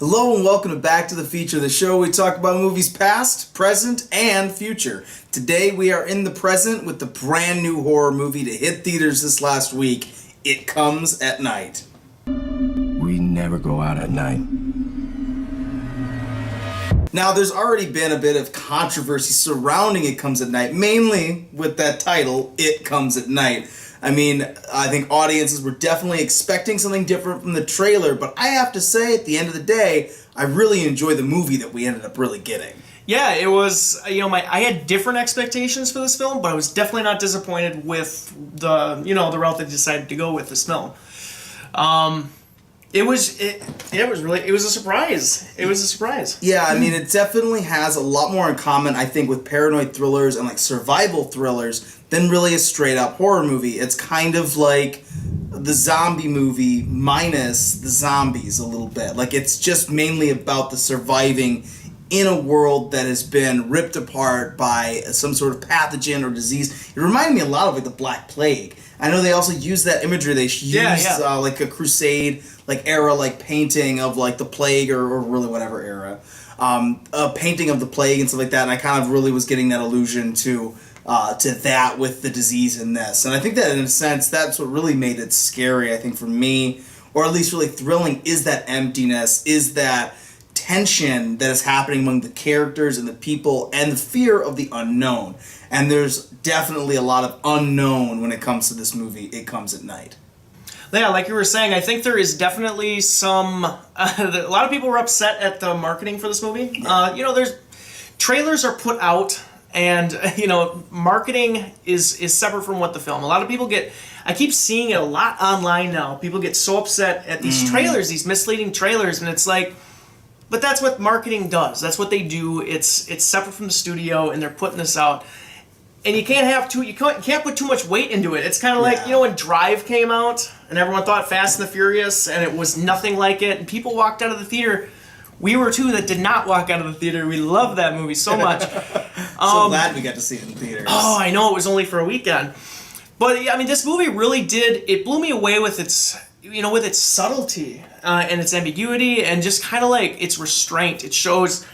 Hello and welcome to Back to the Feature, the show where we talk about movies past, present, and future. Today we are in the present with the brand new horror movie to hit theaters this last week, It Comes at Night. We never go out at night. Now, there's already been a bit of controversy surrounding It Comes at Night, mainly with that title, It Comes at Night. I mean, I think audiences were definitely expecting something different from the trailer, but I have to say, at the end of the day, I really enjoyed the movie that we ended up really getting. Yeah, it was, I had different expectations for this film, but I was definitely not disappointed with the route they decided to go with this film. It was a surprise. It was a surprise. Yeah, I mean, it definitely has a lot more in common, I think, with paranoid thrillers and, like, survival thrillers than really a straight-up horror movie. It's kind of like the zombie movie minus the zombies a little bit. Like, it's just mainly about the surviving in a world that has been ripped apart by some sort of pathogen or disease. It reminded me a lot of, like, the Black Plague. I know they also use that imagery. They use like a crusade, like era, like painting of like the plague or really whatever era, a painting of the plague and stuff like that. And I kind of really was getting that allusion to that with the disease in this. And I think that in a sense that's what really made it scary. I think for me, or at least really thrilling, is that emptiness, is that tension that is happening among the characters and the people, and the fear of the unknown. And there's definitely a lot of unknown when it comes to this movie, It Comes at Night. Yeah, like you were saying, I think there is definitely some... a lot of people were upset at the marketing for this movie. Yeah. There's... Trailers are put out, and, marketing is separate from what the film. A lot of people get... I keep seeing it a lot online now. People get so upset at these trailers, these misleading trailers, and it's like... But that's what marketing does. That's what they do. It's separate from the studio, and they're putting this out. And you can't put too much weight into it. It's kind of like, when Drive came out, and everyone thought Fast and the Furious, and it was nothing like it, and people walked out of the theater. We were two that did not walk out of the theater. We loved that movie so much. So glad we got to see it in theaters. Oh, I know, it was only for a weekend. But, I mean, this movie really it blew me away with its, with its subtlety and its ambiguity, and just kind of like its restraint. It shows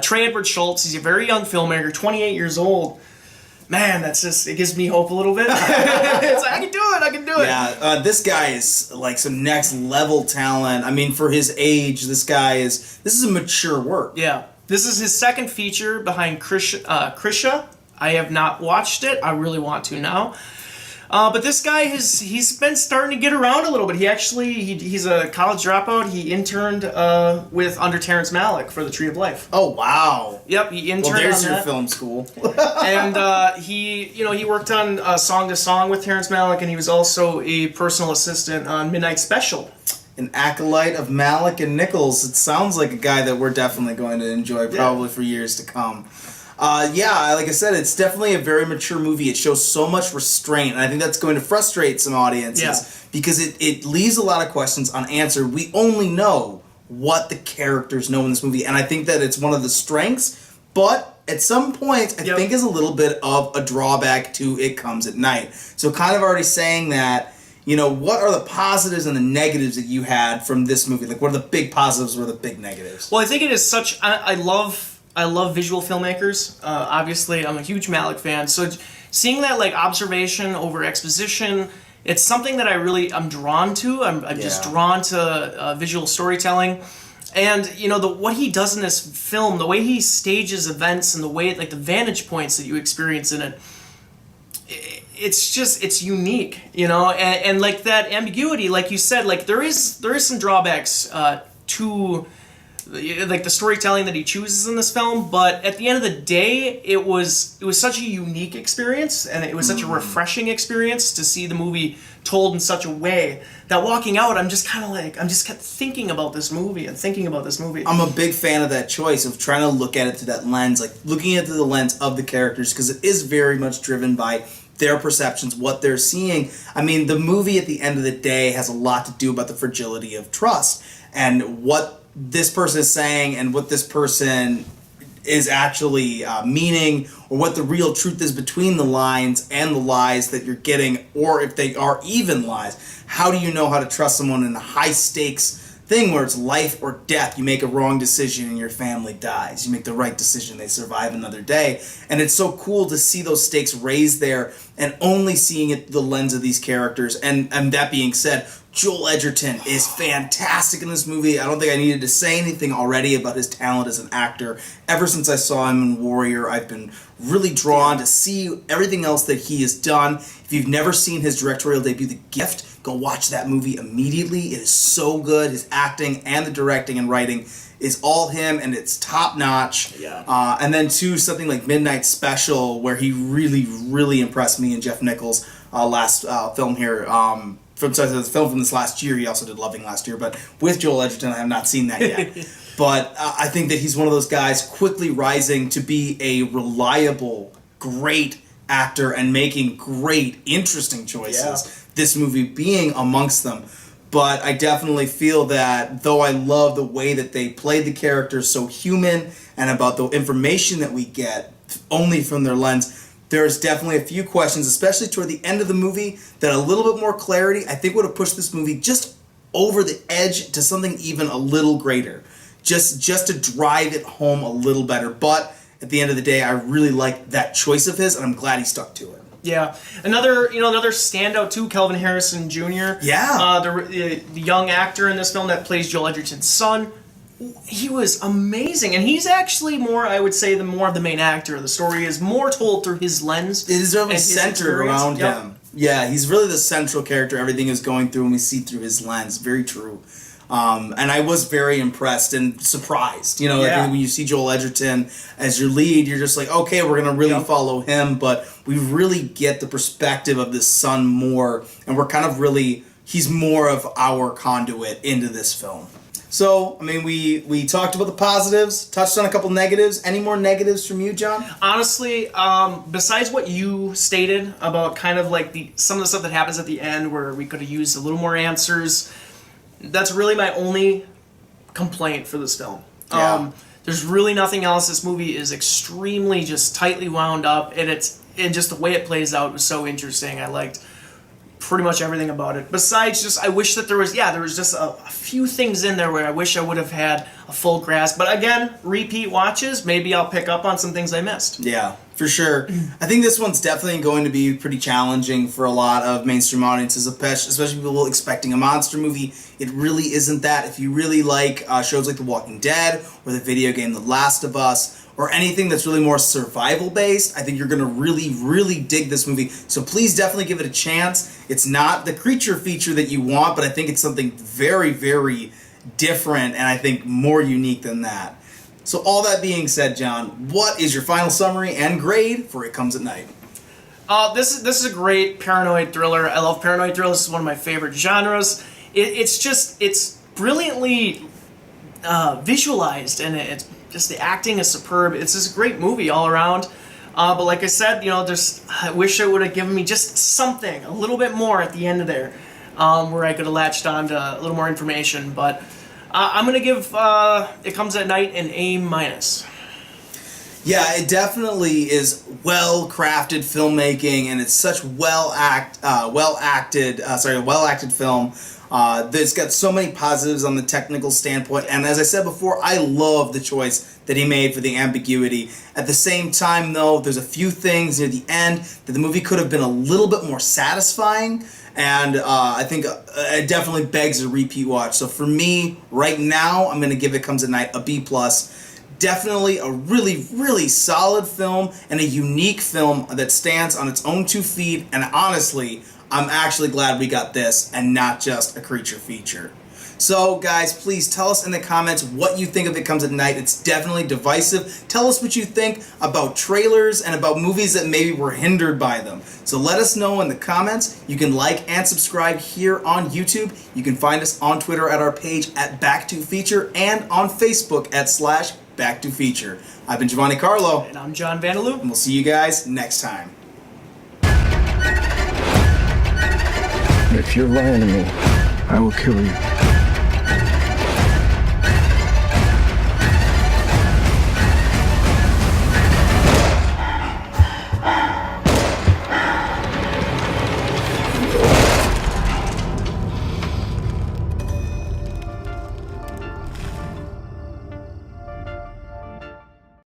Trey Edward Schultz. He's a very young filmmaker, 28 years old. Man, it gives me hope a little bit. It's like, I can do it. Yeah, this guy is like some next level talent. I mean, for his age, this is a mature work. Yeah. This is his second feature behind Krisha. I have not watched it. I really want to now. But this guy he's been starting to get around a little bit. He's a college dropout. He interned with under Terrence Malick for The Tree of Life. Oh wow! Yep, he interned. Well, there's on your that. film school. And he worked on Song to Song with Terrence Malick, and he was also a personal assistant on Midnight Special. An acolyte of Malick and Nichols. It sounds like a guy that we're definitely going to enjoy probably for years to come. Like I said, it's definitely a very mature movie. It shows so much restraint, and I think that's going to frustrate some audiences because it leaves a lot of questions unanswered. We only know what the characters know in this movie, and I think that it's one of the strengths, but at some points, I think is a little bit of a drawback to It Comes at Night. So kind of already saying that, what are the positives and the negatives that you had from this movie? Like, what are the big positives, what are the big negatives? Well, I think it is such... I love visual filmmakers. Obviously, I'm a huge Malick fan. So seeing that like observation over exposition, it's something that I'm drawn to. I'm just drawn to visual storytelling. And, what he does in this film, the way he stages events and the way, like, the vantage points that you experience in it, it's unique, and like that ambiguity, like you said, like there is some drawbacks to like the storytelling that he chooses in this film, but at the end of the day, it was such a unique experience, and it was such a refreshing experience to see the movie told in such a way that walking out, I'm just kept thinking about this movie and thinking about this movie. I'm a big fan of that choice of trying to look at it through that lens, like looking at it through the lens of the characters, because it is very much driven by their perceptions, what they're seeing. I mean, the movie at the end of the day has a lot to do about the fragility of trust and what this person is saying and what this person is actually meaning, or what the real truth is between the lines and the lies that you're getting, or if they are even lies. How do you know how to trust someone in a high stakes thing where it's life or death. You make a wrong decision and your family dies. You make the right decision, they survive another day. And it's so cool to see those stakes raised there and only seeing it through the lens of these characters. And that being said, Joel Edgerton is fantastic in this movie. I don't think I needed to say anything already about his talent as an actor. Ever since I saw him in Warrior, I've been really drawn to see everything else that he has done. If you've never seen his directorial debut, The Gift, go watch that movie immediately. It is so good. His acting and the directing and writing is all him, and it's top notch. Yeah. And then too, something like Midnight Special, where he really, really impressed me and Jeff Nichols last film here. The film from this last year. He also did Loving last year, but with Joel Edgerton, I have not seen that yet. But I think that he's one of those guys quickly rising to be a reliable, great actor and making great, interesting choices. Yeah. This movie being amongst them. But I definitely feel that though I love the way that they played the characters so human and about the information that we get only from their lens, there's definitely a few questions, especially toward the end of the movie, that a little bit more clarity, I think, would have pushed this movie just over the edge to something even a little greater. Just to drive it home a little better. But at the end of the day, I really like that choice of his, and I'm glad he stuck to it. Yeah, another standout too, Kelvin Harrison Jr. Yeah, the young actor in this film that plays Joel Edgerton's son. He was amazing, and he's actually more, I would say, more of the main actor. The story is more told through his lens. It is really centered around him. Yeah, he's really the central character. Everything is going through, and we see through his lens. Very true. And I was very impressed and surprised. I think when you see Joel Edgerton as your lead, you're just like, okay, we're going to really follow him, but we really get the perspective of this son more, and we're kind of really, he's more of our conduit into this film. So, I mean, we talked about the positives, touched on a couple negatives. Any more negatives from you, John? Honestly, besides what you stated about kind of like some of the stuff that happens at the end where we could have used a little more answers, that's really my only complaint for this film. Yeah. There's really nothing else. This movie is extremely just tightly wound up, and just the way it plays out was so interesting. I liked pretty much everything about it. Besides just, I wish that there was just a few things in there where I wish I would have had a full grasp. But again, repeat watches, maybe I'll pick up on some things I missed. Yeah, for sure. I think this one's definitely going to be pretty challenging for a lot of mainstream audiences, especially people expecting a monster movie. It really isn't that. If you really like shows like The Walking Dead or the video game The Last of Us, or anything that's really more survival-based, I think you're going to really, really dig this movie. So please definitely give it a chance. It's not the creature feature that you want, but I think it's something very, very different and I think more unique than that. So all that being said, John, what is your final summary and grade for It Comes at Night? This is a great paranoid thriller. I love paranoid thrillers. This is one of my favorite genres. It's brilliantly visualized, and it's just the acting is superb. It's just a great movie all around. But like I said, I wish it would have given me just something, a little bit more at the end of there, where I could have latched on to a little more information. But I'm going to give It Comes at Night an A-. Yeah, it definitely is well-crafted filmmaking, and it's such well-acted film. It's got so many positives on the technical standpoint, and as I said before, I love the choice that he made for the ambiguity. At the same time, though, there's a few things near the end that the movie could have been a little bit more satisfying, and I think it definitely begs a repeat watch. So for me, right now, I'm going to give It Comes at Night a B+. Definitely a really, really solid film and a unique film that stands on its own 2 feet, and honestly, I'm actually glad we got this and not just a creature feature. So, guys, please tell us in the comments what you think of It Comes at Night. It's definitely divisive. Tell us what you think about trailers and about movies that maybe were hindered by them. So let us know in the comments. You can like and subscribe here on YouTube. You can find us on Twitter at our page at BacktoFeature and on Facebook at /BacktoFeature. I've been Giovanni Carlo. And I'm John Vanderloo. And we'll see you guys next time. If you're lying to me, I will kill you.